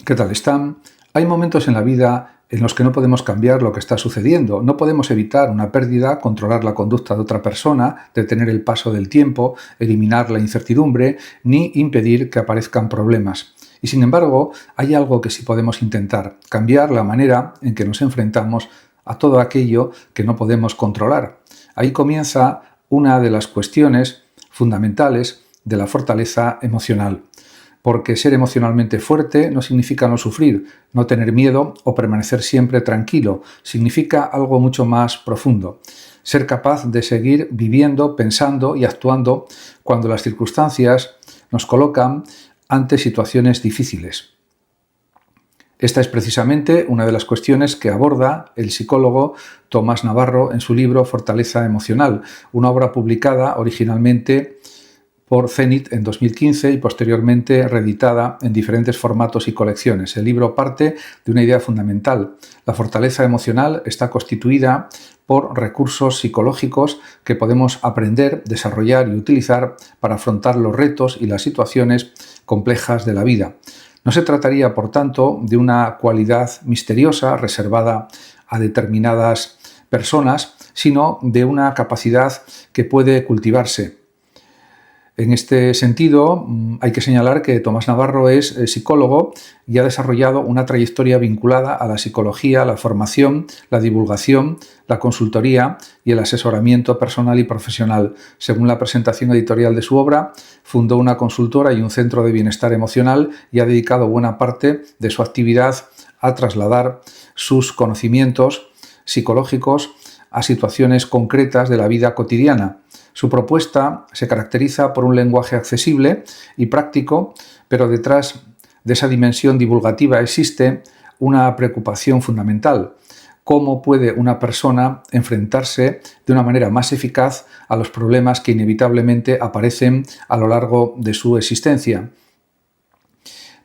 ¿Qué tal están? Hay momentos en la vida en los que no podemos cambiar lo que está sucediendo. No podemos evitar una pérdida, controlar la conducta de otra persona, detener el paso del tiempo, eliminar la incertidumbre, ni impedir que aparezcan problemas. Y sin embargo, hay algo que sí podemos intentar: cambiar la manera en que nos enfrentamos a todo aquello que no podemos controlar. Ahí comienza una de las cuestiones fundamentales de la fortaleza emocional. Porque ser emocionalmente fuerte no significa no sufrir, no tener miedo o permanecer siempre tranquilo. Significa algo mucho más profundo. Ser capaz de seguir viviendo, pensando y actuando cuando las circunstancias nos colocan ante situaciones difíciles. Esta es precisamente una de las cuestiones que aborda el psicólogo Tomás Navarro en su libro Fortaleza Emocional, una obra publicada originalmente por Zenit en 2015 y posteriormente reeditada en diferentes formatos y colecciones. El libro parte de una idea fundamental: la fortaleza emocional está constituida por recursos psicológicos que podemos aprender, desarrollar y utilizar para afrontar los retos y las situaciones complejas de la vida. No se trataría, por tanto, de una cualidad misteriosa reservada a determinadas personas, sino de una capacidad que puede cultivarse. En este sentido, hay que señalar que Tomás Navarro es psicólogo y ha desarrollado una trayectoria vinculada a la psicología, la formación, la divulgación, la consultoría y el asesoramiento personal y profesional. Según la presentación editorial de su obra, fundó una consultora y un centro de bienestar emocional y ha dedicado buena parte de su actividad a trasladar sus conocimientos psicológicos a situaciones concretas de la vida cotidiana. Su propuesta se caracteriza por un lenguaje accesible y práctico, pero detrás de esa dimensión divulgativa existe una preocupación fundamental: cómo puede una persona enfrentarse de una manera más eficaz a los problemas que inevitablemente aparecen a lo largo de su existencia.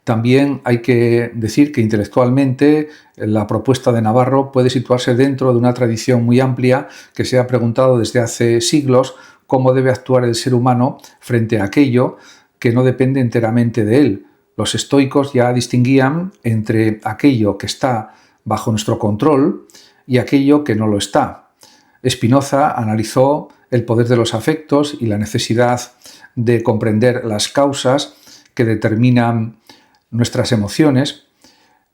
También hay que decir que intelectualmente la propuesta de Navarro puede situarse dentro de una tradición muy amplia que se ha preguntado desde hace siglos cómo debe actuar el ser humano frente a aquello que no depende enteramente de él. Los estoicos ya distinguían entre aquello que está bajo nuestro control y aquello que no lo está. Spinoza analizó el poder de los afectos y la necesidad de comprender las causas que determinan nuestras emociones.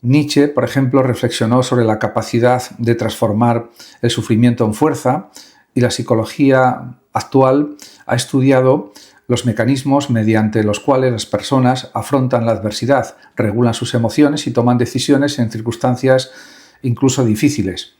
Nietzsche, por ejemplo, reflexionó sobre la capacidad de transformar el sufrimiento en fuerza, y la psicología actual ha estudiado los mecanismos mediante los cuales las personas afrontan la adversidad, regulan sus emociones y toman decisiones en circunstancias incluso difíciles.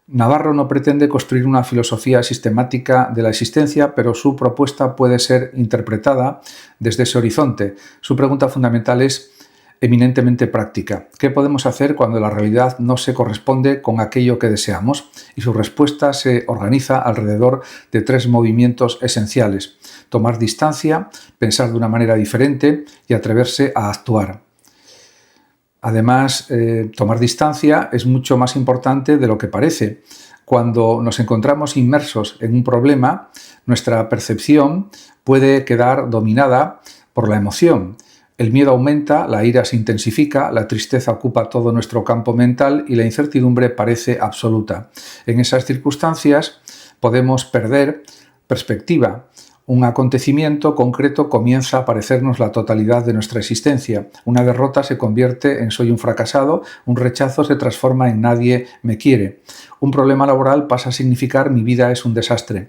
Navarro no pretende construir una filosofía sistemática de la existencia, pero su propuesta puede ser interpretada desde ese horizonte. Su pregunta fundamental es eminentemente práctica: ¿qué podemos hacer cuando la realidad no se corresponde con aquello que deseamos? Y su respuesta se organiza alrededor de tres movimientos esenciales: tomar distancia, pensar de una manera diferente y atreverse a actuar. Además, tomar distancia es mucho más importante de lo que parece. Cuando nos encontramos inmersos en un problema, nuestra percepción puede quedar dominada por la emoción. El miedo aumenta, la ira se intensifica, la tristeza ocupa todo nuestro campo mental y la incertidumbre parece absoluta. En esas circunstancias podemos perder perspectiva. Un acontecimiento concreto comienza a parecernos la totalidad de nuestra existencia. Una derrota se convierte en soy un fracasado, un rechazo se transforma en nadie me quiere. Un problema laboral pasa a significar mi vida es un desastre.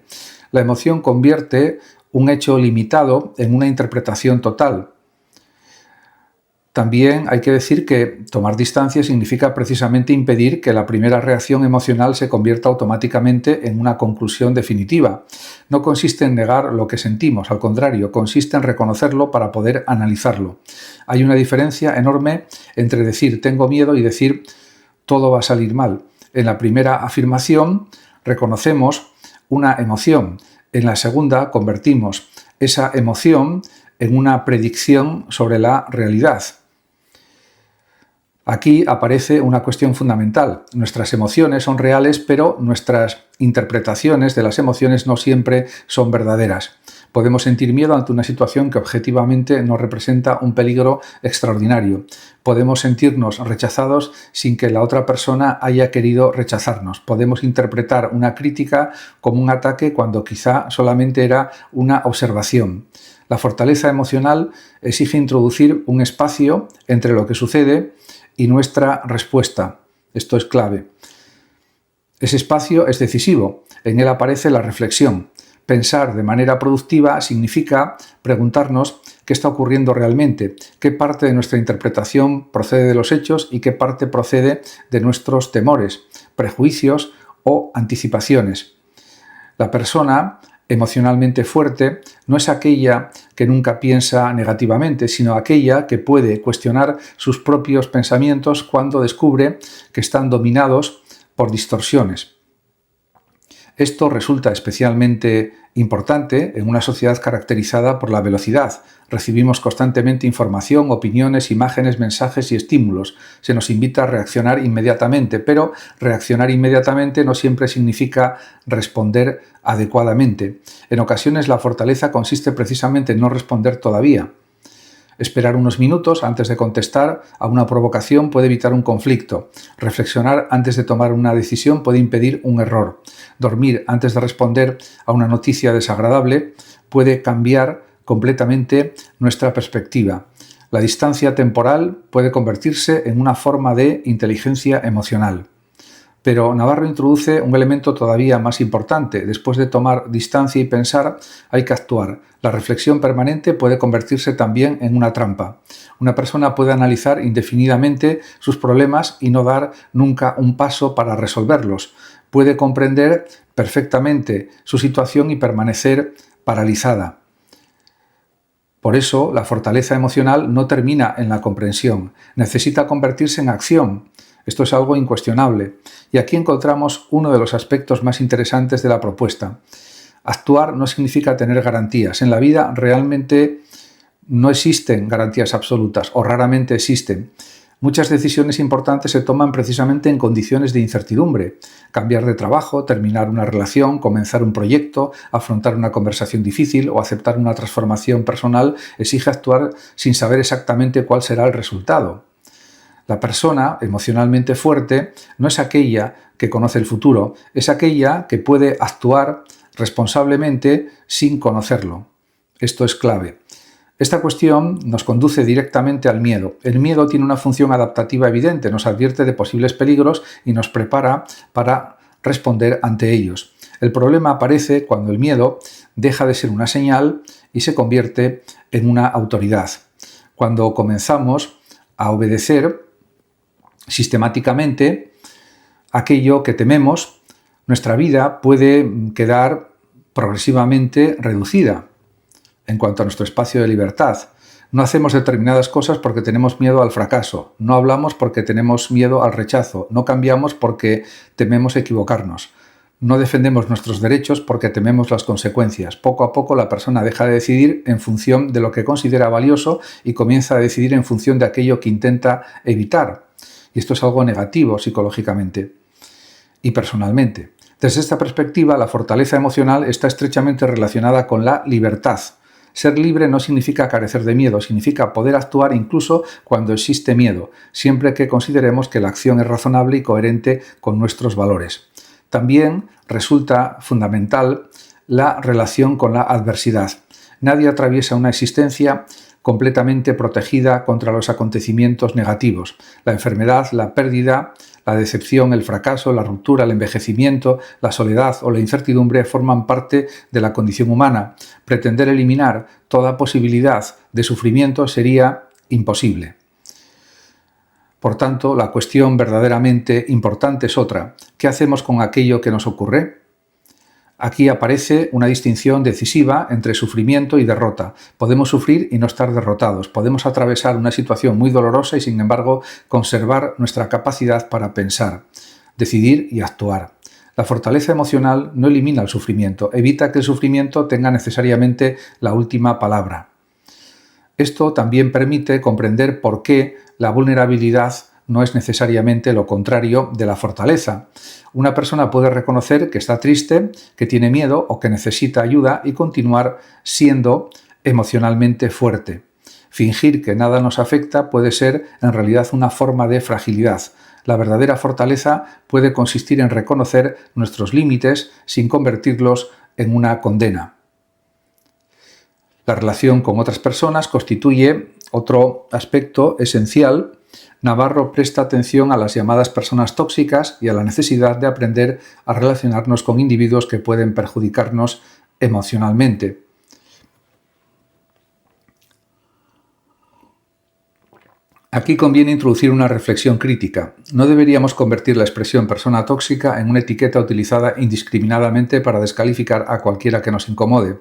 La emoción convierte un hecho limitado en una interpretación total. También hay que decir que tomar distancia significa precisamente impedir que la primera reacción emocional se convierta automáticamente en una conclusión definitiva. No consiste en negar lo que sentimos, al contrario, consiste en reconocerlo para poder analizarlo. Hay una diferencia enorme entre decir tengo miedo y decir todo va a salir mal. En la primera afirmación reconocemos una emoción. En la segunda convertimos esa emoción en una predicción sobre la realidad. Aquí aparece una cuestión fundamental. Nuestras emociones son reales, pero nuestras interpretaciones de las emociones no siempre son verdaderas. Podemos sentir miedo ante una situación que objetivamente nos representa un peligro extraordinario. Podemos sentirnos rechazados sin que la otra persona haya querido rechazarnos. Podemos interpretar una crítica como un ataque cuando quizá solamente era una observación. La fortaleza emocional exige introducir un espacio entre lo que sucede y nuestra respuesta. Esto es clave. Ese espacio es decisivo. En él aparece la reflexión. Pensar de manera productiva significa preguntarnos qué está ocurriendo realmente, qué parte de nuestra interpretación procede de los hechos y qué parte procede de nuestros temores, prejuicios o anticipaciones. La persona emocionalmente fuerte no es aquella que nunca piensa negativamente, sino aquella que puede cuestionar sus propios pensamientos cuando descubre que están dominados por distorsiones. Esto resulta especialmente importante en una sociedad caracterizada por la velocidad. Recibimos constantemente información, opiniones, imágenes, mensajes y estímulos. Se nos invita a reaccionar inmediatamente, pero reaccionar inmediatamente no siempre significa responder adecuadamente. En ocasiones la fortaleza consiste precisamente en no responder todavía. Esperar unos minutos antes de contestar a una provocación puede evitar un conflicto. Reflexionar antes de tomar una decisión puede impedir un error. Dormir antes de responder a una noticia desagradable puede cambiar completamente nuestra perspectiva. La distancia temporal puede convertirse en una forma de inteligencia emocional. Pero Navarro introduce un elemento todavía más importante. Después de tomar distancia y pensar, hay que actuar. La reflexión permanente puede convertirse también en una trampa. Una persona puede analizar indefinidamente sus problemas y no dar nunca un paso para resolverlos. Puede comprender perfectamente su situación y permanecer paralizada. Por eso, la fortaleza emocional no termina en la comprensión. Necesita convertirse en acción. Esto es algo incuestionable. Y aquí encontramos uno de los aspectos más interesantes de la propuesta. Actuar no significa tener garantías. En la vida realmente no existen garantías absolutas o raramente existen. Muchas decisiones importantes se toman precisamente en condiciones de incertidumbre. Cambiar de trabajo, terminar una relación, comenzar un proyecto, afrontar una conversación difícil o aceptar una transformación personal exige actuar sin saber exactamente cuál será el resultado. La persona emocionalmente fuerte no es aquella que conoce el futuro, es aquella que puede actuar responsablemente sin conocerlo. Esto es clave. Esta cuestión nos conduce directamente al miedo. El miedo tiene una función adaptativa evidente, nos advierte de posibles peligros y nos prepara para responder ante ellos. El problema aparece cuando el miedo deja de ser una señal y se convierte en una autoridad. Cuando comenzamos a obedecer sistemáticamente aquello que tememos, nuestra vida puede quedar progresivamente reducida en cuanto a nuestro espacio de libertad. No hacemos determinadas cosas porque tenemos miedo al fracaso, no hablamos porque tenemos miedo al rechazo, no cambiamos porque tememos equivocarnos, no defendemos nuestros derechos porque tememos las consecuencias. Poco a poco la persona deja de decidir en función de lo que considera valioso y comienza a decidir en función de aquello que intenta evitar. Y esto es algo negativo psicológicamente y personalmente. Desde esta perspectiva, la fortaleza emocional está estrechamente relacionada con la libertad. Ser libre no significa carecer de miedo, significa poder actuar incluso cuando existe miedo, siempre que consideremos que la acción es razonable y coherente con nuestros valores. También resulta fundamental la relación con la adversidad. Nadie atraviesa una existencia completamente protegida contra los acontecimientos negativos. La enfermedad, la pérdida, la decepción, el fracaso, la ruptura, el envejecimiento, la soledad o la incertidumbre forman parte de la condición humana. Pretender eliminar toda posibilidad de sufrimiento sería imposible. Por tanto, la cuestión verdaderamente importante es otra. ¿Qué hacemos con aquello que nos ocurre? Aquí aparece una distinción decisiva entre sufrimiento y derrota. Podemos sufrir y no estar derrotados. Podemos atravesar una situación muy dolorosa y, sin embargo, conservar nuestra capacidad para pensar, decidir y actuar. La fortaleza emocional no elimina el sufrimiento, evita que el sufrimiento tenga necesariamente la última palabra. Esto también permite comprender por qué la vulnerabilidad no es necesariamente lo contrario de la fortaleza. Una persona puede reconocer que está triste, que tiene miedo o que necesita ayuda y continuar siendo emocionalmente fuerte. Fingir que nada nos afecta puede ser en realidad una forma de fragilidad. La verdadera fortaleza puede consistir en reconocer nuestros límites sin convertirlos en una condena. La relación con otras personas constituye otro aspecto esencial. Navarro presta atención a las llamadas personas tóxicas y a la necesidad de aprender a relacionarnos con individuos que pueden perjudicarnos emocionalmente. Aquí conviene introducir una reflexión crítica. No deberíamos convertir la expresión persona tóxica en una etiqueta utilizada indiscriminadamente para descalificar a cualquiera que nos incomode.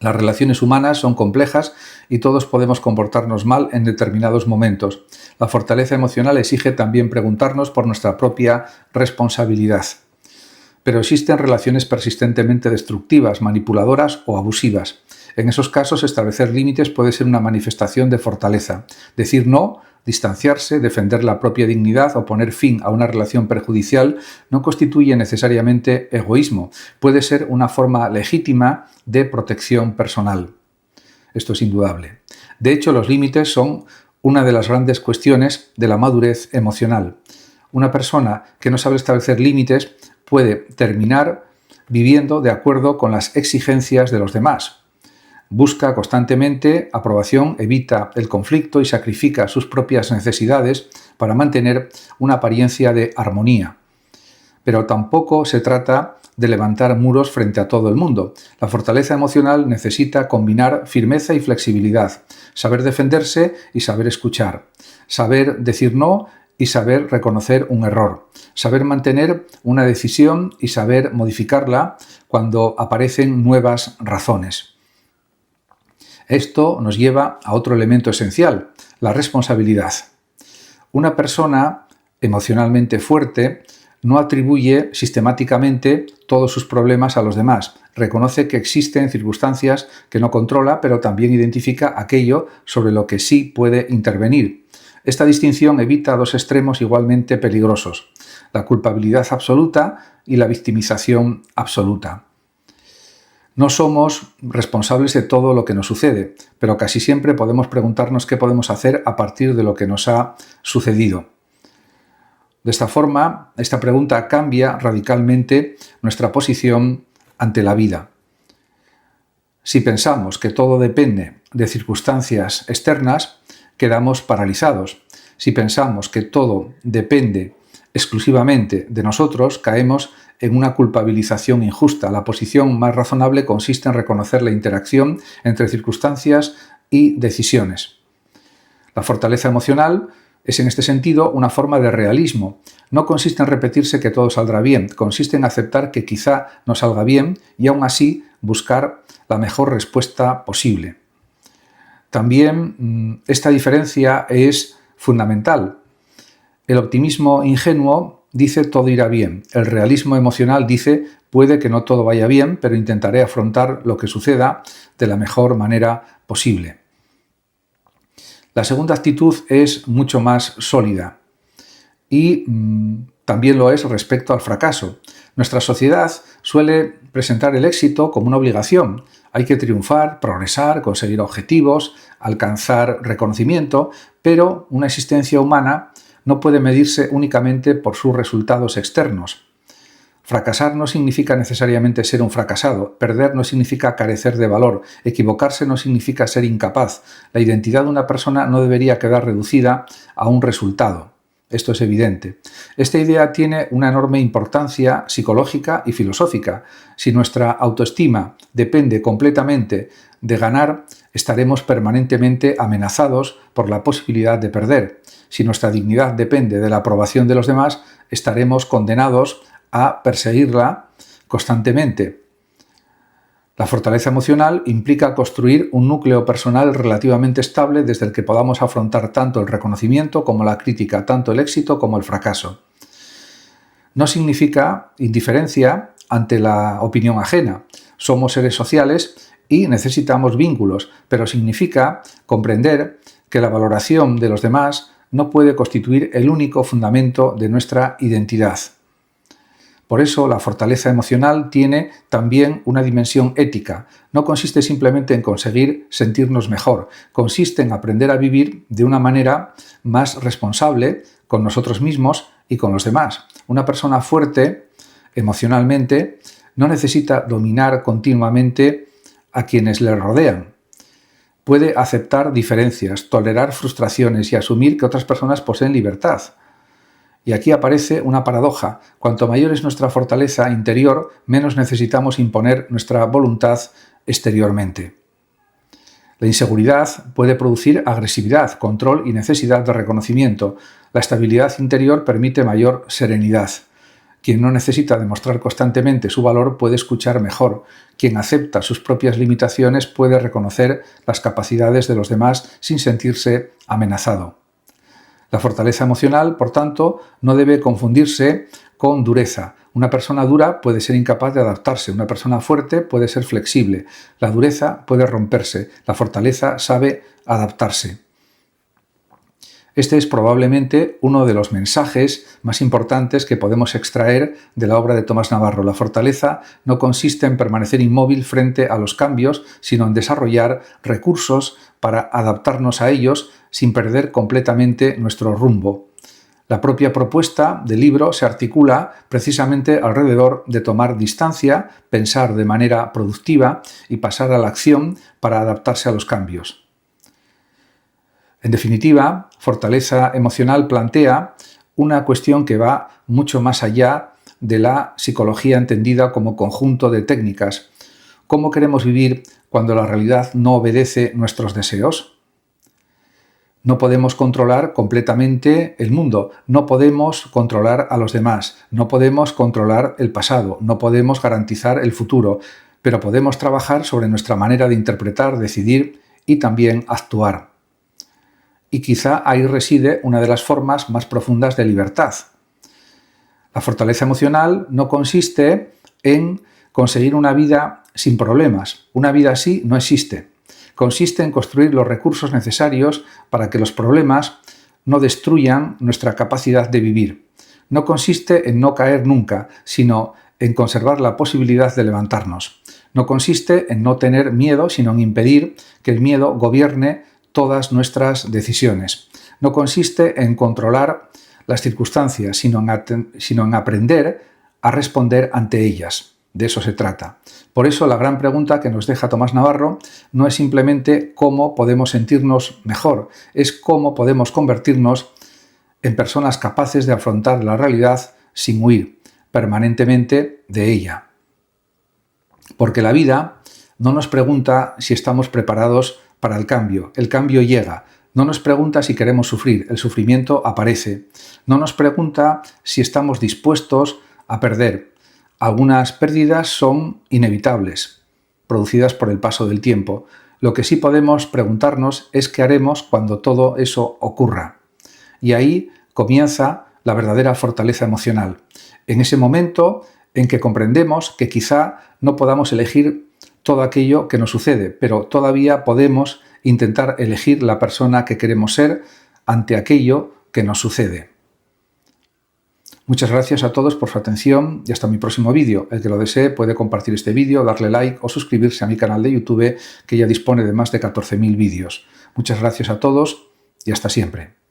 Las relaciones humanas son complejas y todos podemos comportarnos mal en determinados momentos. La fortaleza emocional exige también preguntarnos por nuestra propia responsabilidad. Pero existen relaciones persistentemente destructivas, manipuladoras o abusivas. En esos casos, establecer límites puede ser una manifestación de fortaleza. Decir no, distanciarse, defender la propia dignidad o poner fin a una relación perjudicial no constituye necesariamente egoísmo. Puede ser una forma legítima de protección personal. Esto es indudable. De hecho, los límites son una de las grandes cuestiones de la madurez emocional. Una persona que no sabe establecer límites puede terminar viviendo de acuerdo con las exigencias de los demás. Busca constantemente aprobación, evita el conflicto y sacrifica sus propias necesidades para mantener una apariencia de armonía. Pero tampoco se trata de levantar muros frente a todo el mundo. La fortaleza emocional necesita combinar firmeza y flexibilidad, saber defenderse y saber escuchar, saber decir no y saber reconocer un error, saber mantener una decisión y saber modificarla cuando aparecen nuevas razones. Esto nos lleva a otro elemento esencial, la responsabilidad. Una persona emocionalmente fuerte no atribuye sistemáticamente todos sus problemas a los demás. Reconoce que existen circunstancias que no controla, pero también identifica aquello sobre lo que sí puede intervenir. Esta distinción evita dos extremos igualmente peligrosos: la culpabilidad absoluta y la victimización absoluta. No somos responsables de todo lo que nos sucede, pero casi siempre podemos preguntarnos qué podemos hacer a partir de lo que nos ha sucedido. De esta forma, esta pregunta cambia radicalmente nuestra posición ante la vida. Si pensamos que todo depende de circunstancias externas, quedamos paralizados. Si pensamos que todo depende exclusivamente de nosotros, caemos en una culpabilización injusta. La posición más razonable consiste en reconocer la interacción entre circunstancias y decisiones. La fortaleza emocional es en este sentido una forma de realismo. No consiste en repetirse que todo saldrá bien, consiste en aceptar que quizá no salga bien y aún así buscar la mejor respuesta posible. También esta diferencia es fundamental. El optimismo ingenuo dice todo irá bien. El realismo emocional dice puede que no todo vaya bien, pero intentaré afrontar lo que suceda de la mejor manera posible. La segunda actitud es mucho más sólida y también lo es respecto al fracaso. Nuestra sociedad suele presentar el éxito como una obligación. Hay que triunfar, progresar, conseguir objetivos, alcanzar reconocimiento, pero una existencia humana no puede medirse únicamente por sus resultados externos. Fracasar no significa necesariamente ser un fracasado, perder no significa carecer de valor, equivocarse no significa ser incapaz. La identidad de una persona no debería quedar reducida a un resultado. Esto es evidente. Esta idea tiene una enorme importancia psicológica y filosófica. Si nuestra autoestima depende completamente de ganar, estaremos permanentemente amenazados por la posibilidad de perder. Si nuestra dignidad depende de la aprobación de los demás, estaremos condenados a perseguirla constantemente. La fortaleza emocional implica construir un núcleo personal relativamente estable desde el que podamos afrontar tanto el reconocimiento como la crítica, tanto el éxito como el fracaso. No significa indiferencia ante la opinión ajena. Somos seres sociales y necesitamos vínculos, pero significa comprender que la valoración de los demás no puede constituir el único fundamento de nuestra identidad. Por eso la fortaleza emocional tiene también una dimensión ética. No consiste simplemente en conseguir sentirnos mejor, consiste en aprender a vivir de una manera más responsable con nosotros mismos y con los demás. Una persona fuerte emocionalmente no necesita dominar continuamente a quienes le rodean. Puede aceptar diferencias, tolerar frustraciones y asumir que otras personas poseen libertad. Y aquí aparece una paradoja. Cuanto mayor es nuestra fortaleza interior, menos necesitamos imponer nuestra voluntad exteriormente. La inseguridad puede producir agresividad, control y necesidad de reconocimiento. La estabilidad interior permite mayor serenidad. Quien no necesita demostrar constantemente su valor puede escuchar mejor. Quien acepta sus propias limitaciones puede reconocer las capacidades de los demás sin sentirse amenazado. La fortaleza emocional, por tanto, no debe confundirse con dureza. Una persona dura puede ser incapaz de adaptarse, una persona fuerte puede ser flexible, la dureza puede romperse, la fortaleza sabe adaptarse. Este es probablemente uno de los mensajes más importantes que podemos extraer de la obra de Tomás Navarro. La fortaleza no consiste en permanecer inmóvil frente a los cambios, sino en desarrollar recursos para adaptarnos a ellos sin perder completamente nuestro rumbo. La propia propuesta del libro se articula precisamente alrededor de tomar distancia, pensar de manera productiva y pasar a la acción para adaptarse a los cambios. En definitiva, fortaleza emocional plantea una cuestión que va mucho más allá de la psicología entendida como conjunto de técnicas. ¿Cómo queremos vivir cuando la realidad no obedece nuestros deseos? No podemos controlar completamente el mundo, no podemos controlar a los demás, no podemos controlar el pasado, no podemos garantizar el futuro, pero podemos trabajar sobre nuestra manera de interpretar, decidir y también actuar. Y quizá ahí reside una de las formas más profundas de libertad. La fortaleza emocional no consiste en conseguir una vida sin problemas. Una vida así no existe. Consiste en construir los recursos necesarios para que los problemas no destruyan nuestra capacidad de vivir. No consiste en no caer nunca, sino en conservar la posibilidad de levantarnos. No consiste en no tener miedo, sino en impedir que el miedo gobierne todas nuestras decisiones. No consiste en controlar las circunstancias, sino en aprender a responder ante ellas. De eso se trata. Por eso la gran pregunta que nos deja Tomás Navarro no es simplemente cómo podemos sentirnos mejor, es cómo podemos convertirnos en personas capaces de afrontar la realidad sin huir permanentemente de ella. Porque la vida no nos pregunta si estamos preparados para el cambio llega. No nos pregunta si queremos sufrir, el sufrimiento aparece. No nos pregunta si estamos dispuestos a perder. Algunas pérdidas son inevitables, producidas por el paso del tiempo. Lo que sí podemos preguntarnos es qué haremos cuando todo eso ocurra. Y ahí comienza la verdadera fortaleza emocional. En ese momento en que comprendemos que quizá no podamos elegir todo aquello que nos sucede, pero todavía podemos intentar elegir la persona que queremos ser ante aquello que nos sucede. Muchas gracias a todos por su atención y hasta mi próximo vídeo. El que lo desee puede compartir este vídeo, darle like o suscribirse a mi canal de YouTube, que ya dispone de más de 14.000 vídeos. Muchas gracias a todos y hasta siempre.